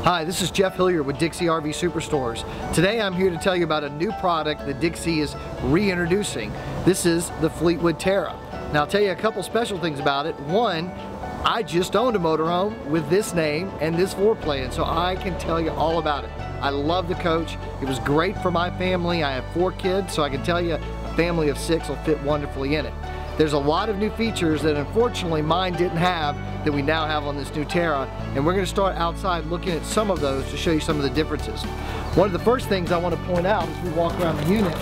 Hi, this is Jeff Hilliard with Dixie RV Superstores. Today I'm here to tell you about a new product that Dixie is reintroducing. This is the Fleetwood Terra. Now I'll tell you a couple special things about it. One, I just owned a motorhome with this name and this floor plan, so I can tell you all about it. I love the coach. It was great for my family. I have 4 kids, so I can tell you a family of 6 will fit wonderfully in it. There's a lot of new features that unfortunately mine didn't have that we now have on this new Terra, and we're going to start outside looking at some of those to show you some of the differences. One of the first things I want to point out as we walk around the unit,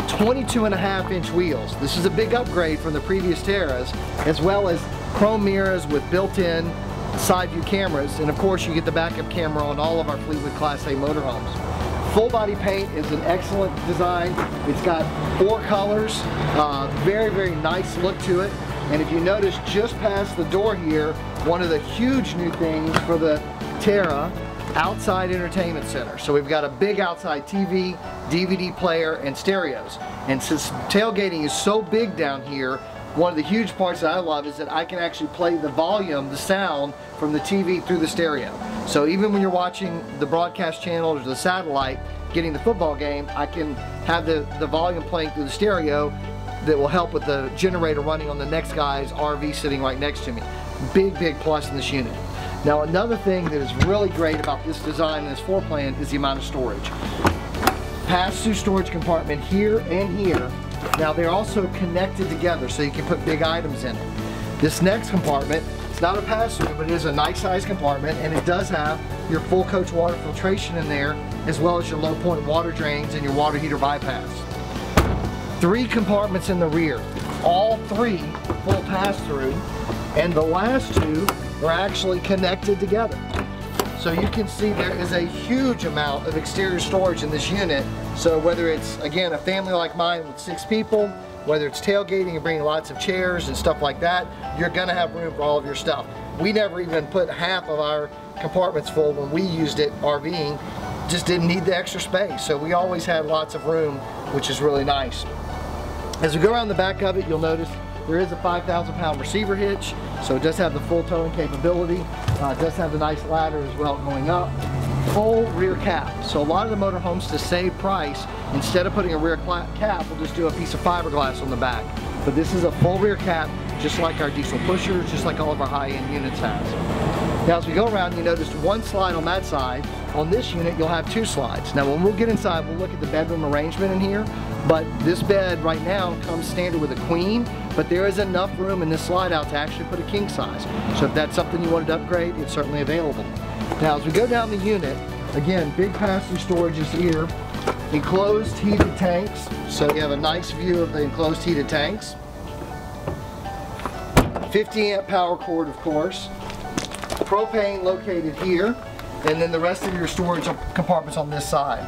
22.5-inch wheels. This is a big upgrade from the previous Terras, as well as chrome mirrors with built-in side view cameras, and of course you get the backup camera on all of our Fleetwood Class A motorhomes. Full body paint is an excellent design. It's got 4 colors, very nice look to it. And if you notice just past the door here, one of the huge new things for the Terra, outside entertainment center. So we've got a big outside TV, DVD player, and stereos. And since tailgating is so big down here, one of the huge parts that I love is that I can actually play the volume, the sound from the TV through the stereo. So even when you're watching the broadcast channel or the satellite, getting the football game, I can have the volume playing through the stereo that will help with the generator running on the next guy's RV sitting right next to me. Big plus in this unit. Now another thing that is really great about this design and this floor plan is the amount of storage. Pass-through storage compartment here and here. Now they're also connected together so you can put big items in it. This next compartment, it's not a pass-through, but it is a nice sized compartment, and it does have your full coach water filtration in there, as well as your low point water drains and your water heater bypass. 3 compartments in the rear, all 3 full pass-through, and the last 2 are actually connected together. So you can see there is a huge amount of exterior storage in this unit. So whether it's, again, a family like mine with 6 people, whether it's tailgating and bringing lots of chairs and stuff like that, you're gonna have room for all of your stuff. We never even put half of our compartments full when we used it RVing, just didn't need the extra space. So we always had lots of room, which is really nice. As we go around the back of it, you'll notice there is a 5,000-pound receiver hitch, so it does have the full towing capability. It does have the nice ladder as well going up. Full rear cap. So a lot of the motorhomes, to save price, instead of putting a rear cap, we'll just do a piece of fiberglass on the back. But this is a full rear cap, just like our diesel pushers, just like all of our high-end units has. Now as we go around, you noticed 1 slide on that side. On this unit, you'll have 2 slides. Now when we'll get inside, we'll look at the bedroom arrangement in here. But this bed right now comes standard with a queen, but there is enough room in this slide out to actually put a king size. So if that's something you wanted to upgrade, it's certainly available. Now as we go down the unit, again, big pass-through storage is here. Enclosed heated tanks, so you have a nice view of the enclosed heated tanks. 50-amp power cord, of course. Propane located here, and then the rest of your storage compartments on this side.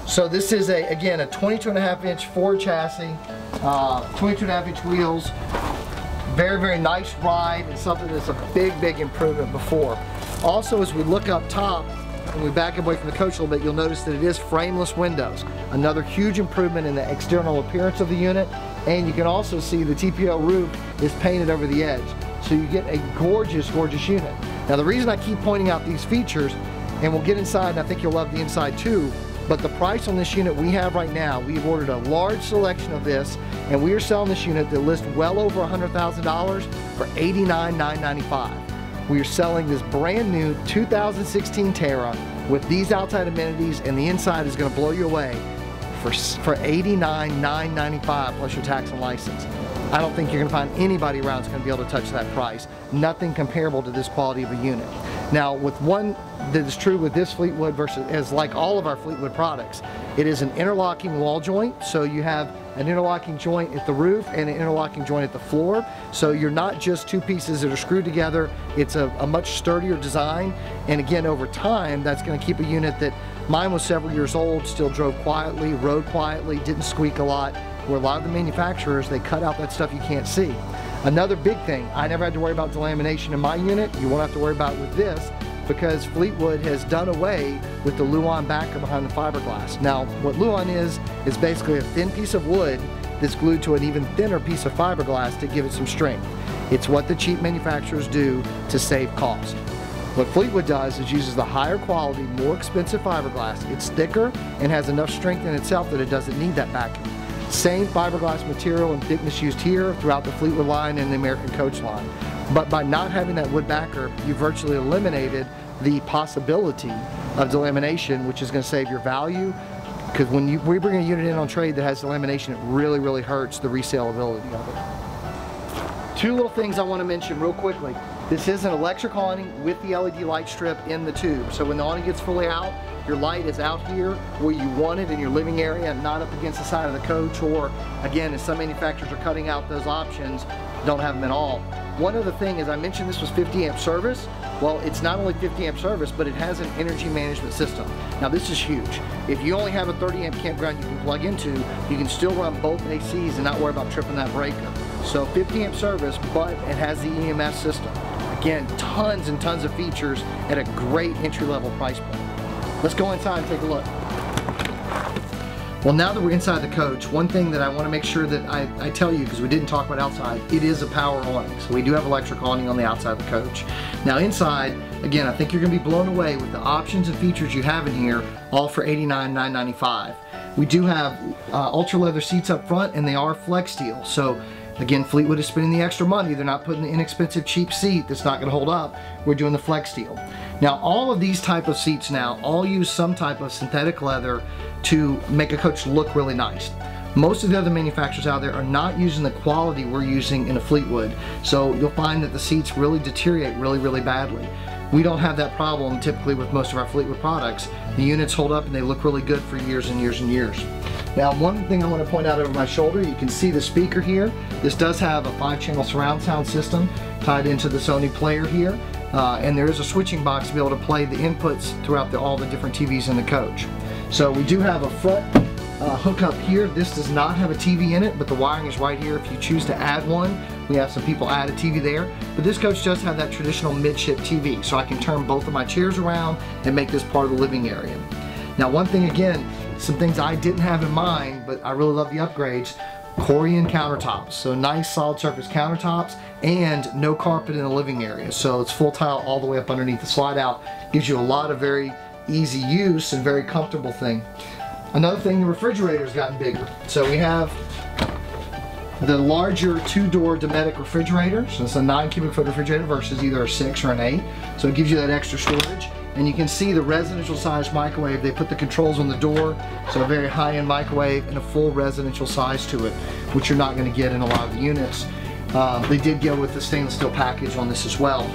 So this is again a 22.5-inch Ford chassis, 22.5-inch wheels. Very nice ride, and something that's a big improvement before. Also, as we look up top and we back away from the coach a little bit, you'll notice that it is frameless windows. Another huge improvement in the external appearance of the unit, and you can also see the TPO roof is painted over the edge. So you get a gorgeous unit. Now the reason I keep pointing out these features, and we'll get inside and I think you'll love the inside too, but the price on this unit we have right now, we've ordered a large selection of this, and we are selling this unit that lists well over $100,000 for $89,995. We are selling this brand new 2016 Terra with these outside amenities, and the inside is going to blow you away for $89,995 plus your tax and license. I don't think you're going to find anybody around that's going to be able to touch that price. Nothing comparable to this quality of a unit. Now, with one that is true with this Fleetwood versus, as like all of our Fleetwood products, it is an interlocking wall joint. So you have an interlocking joint at the roof and an interlocking joint at the floor. So you're not just 2 pieces that are screwed together. It's a much sturdier design. And again, over time, that's going to keep a unit that mine was several years old, still drove quietly, rode quietly, didn't squeak a lot. Where a lot of the manufacturers, they cut out that stuff you can't see. Another big thing, I never had to worry about delamination in my unit. You won't have to worry about it with this, because Fleetwood has done away with the Luan backer behind the fiberglass. Now, what Luan is basically a thin piece of wood that's glued to an even thinner piece of fiberglass to give it some strength. It's what the cheap manufacturers do to save cost. What Fleetwood does is uses the higher quality, more expensive fiberglass. It's thicker and has enough strength in itself that it doesn't need that backing. Same fiberglass material and thickness used here throughout the Fleetwood line and the American Coach line. But by not having that wood backer, you virtually eliminated the possibility of delamination, which is going to save your value. Because when we bring a unit in on trade that has delamination, it really, really hurts the resaleability of it. Two little things I want to mention real quickly. This is an electric awning with the LED light strip in the tube. So when the awning gets fully out, your light is out here where you want it in your living area and not up against the side of the coach, or again, as some manufacturers are cutting out those options, don't have them at all. One other thing is I mentioned this was 50 amp service. Well, it's not only 50 amp service, but it has an energy management system. Now this is huge. If you only have a 30 amp campground you can plug into, you can still run both ACs and not worry about tripping that breaker. So 50 amp service, but it has the EMS system. Again, tons and tons of features at a great entry-level price point. Let's go inside and take a look. Well, now that we're inside the coach, one thing that I want to make sure that I tell you, because we didn't talk about outside, it is a power awning. So we do have electric awning on the outside of the coach. Now inside, again, I think you're going to be blown away with the options and features you have in here, all for $89,995. We do have ultra leather seats up front, and they are flex steel. So again, Fleetwood is spending the extra money. They're not putting the inexpensive cheap seat that's not going to hold up. We're doing the flex steel. Now all of these type of seats now all use some type of synthetic leather to make a coach look really nice. Most of the other manufacturers out there are not using the quality we're using in a Fleetwood, so you'll find that the seats really deteriorate really badly. We don't have that problem typically with most of our Fleetwood products. The units hold up and they look really good for years and years and years. Now, one thing I want to point out over my shoulder, you can see the speaker here. This does have a 5-channel surround sound system tied into the Sony player here, and there is a switching box to be able to play the inputs throughout all the different TVs in the coach. So we do have a front hookup here. This does not have a TV in it, but the wiring is right here if you choose to add one. We have some people add a TV there, but this coach does have that traditional midship TV, so I can turn both of my chairs around and make this part of the living area. Now, one thing again, some things I didn't have in mind, but I really love the upgrades, Corian countertops. So nice solid surface countertops and no carpet in the living area. So it's full tile all the way up underneath the slide out. Gives you a lot of very easy use and very comfortable thing. Another thing, the refrigerator's gotten bigger. So we have the larger 2-door Dometic refrigerator. So it's a 9 cubic foot refrigerator versus either a 6 or an 8. So it gives you that extra storage. And you can see the residential size microwave. They put the controls on the door, so a very high-end microwave and a full residential size to it, which you're not going to get in a lot of the units. They did go with the stainless steel package on this as well.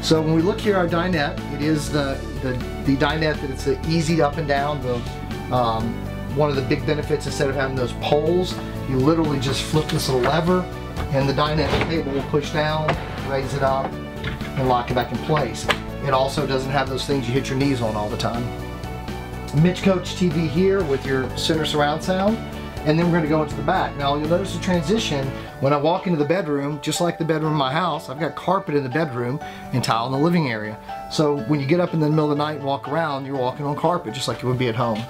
So when we look here, our dinette, it is the dinette that it's the easy up and down. One of the big benefits, instead of having those poles, you literally just flip this little lever and the dinette cable will push down, raise it up, and lock it back in place. It also doesn't have those things you hit your knees on all the time. Mitch Coach TV here with your center surround sound, and then we're going to go into the back. Now you'll notice the transition when I walk into the bedroom, just like the bedroom in my house, I've got carpet in the bedroom and tile in the living area. So when you get up in the middle of the night and walk around, you're walking on carpet just like you would be at home.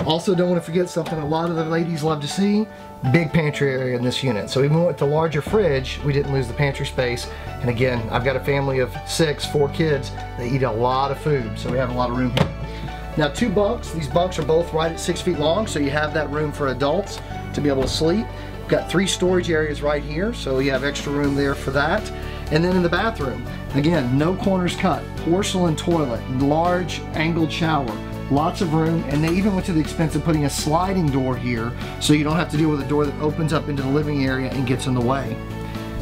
Also, don't want to forget something a lot of the ladies love to see, big pantry area in this unit. So even with the larger fridge, we didn't lose the pantry space. And again, I've got a family of 4 kids. They eat a lot of food, so we have a lot of room here. Now 2 bunks, these bunks are both right at 6 feet long, so you have that room for adults to be able to sleep. We've got 3 storage areas right here, so you have extra room there for that. And then in the bathroom, again, no corners cut, porcelain toilet, large angled shower, lots of room, and they even went to the expense of putting a sliding door here so you don't have to deal with a door that opens up into the living area and gets in the way.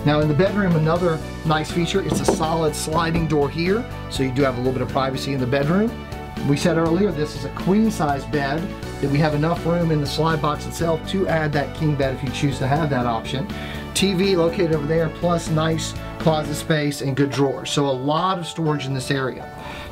Now in the bedroom, another nice feature, it's a solid sliding door here, so you do have a little bit of privacy in the bedroom. We said earlier, this is a queen size bed, that we have enough room in the slide box itself to add that king bed if you choose to have that option. TV located over there, plus nice closet space and good drawers. So a lot of storage in this area.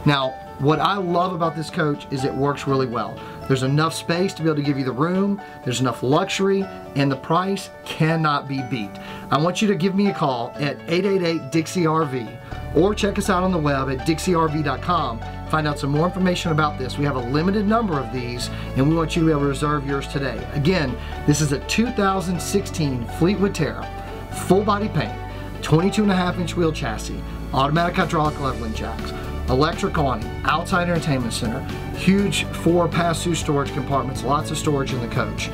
Now, what I love about this coach is it works really well. There's enough space to be able to give you the room, there's enough luxury, and the price cannot be beat. I want you to give me a call at 888-DIXIE-RV or check us out on the web at DixieRV.com. Find out some more information about this. We have a limited number of these and we want you to be able to reserve yours today. Again, this is a 2016 Fleetwood Terra, full body paint, 22.5-inch wheel chassis, automatic hydraulic leveling jacks, electric awning, outside entertainment center, huge 4 pass-through storage compartments, lots of storage in the coach,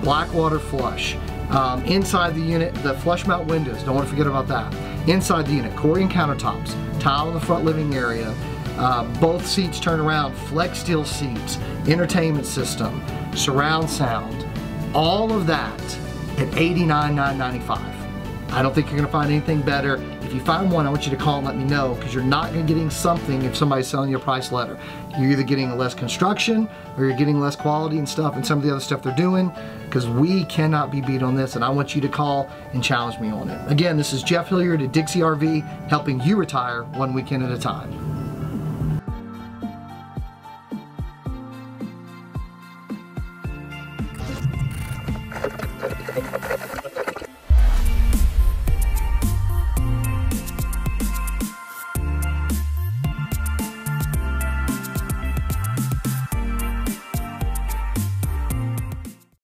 black water flush. Inside the unit, the flush mount windows, don't want to forget about that. Inside the unit, Corian countertops, tile in the front living area, both seats turn around, flex steel seats, entertainment system, surround sound, all of that at $89,995. I don't think you're going to find anything better. If you find one, I want you to call and let me know, because you're not going to getting something if somebody's selling you a price letter. You're either getting less construction or you're getting less quality and stuff and some of the other stuff they're doing, because we cannot be beat on this, and I want you to call and challenge me on it. Again, this is Jeff Hilliard at Dixie RV, helping you retire one weekend at a time.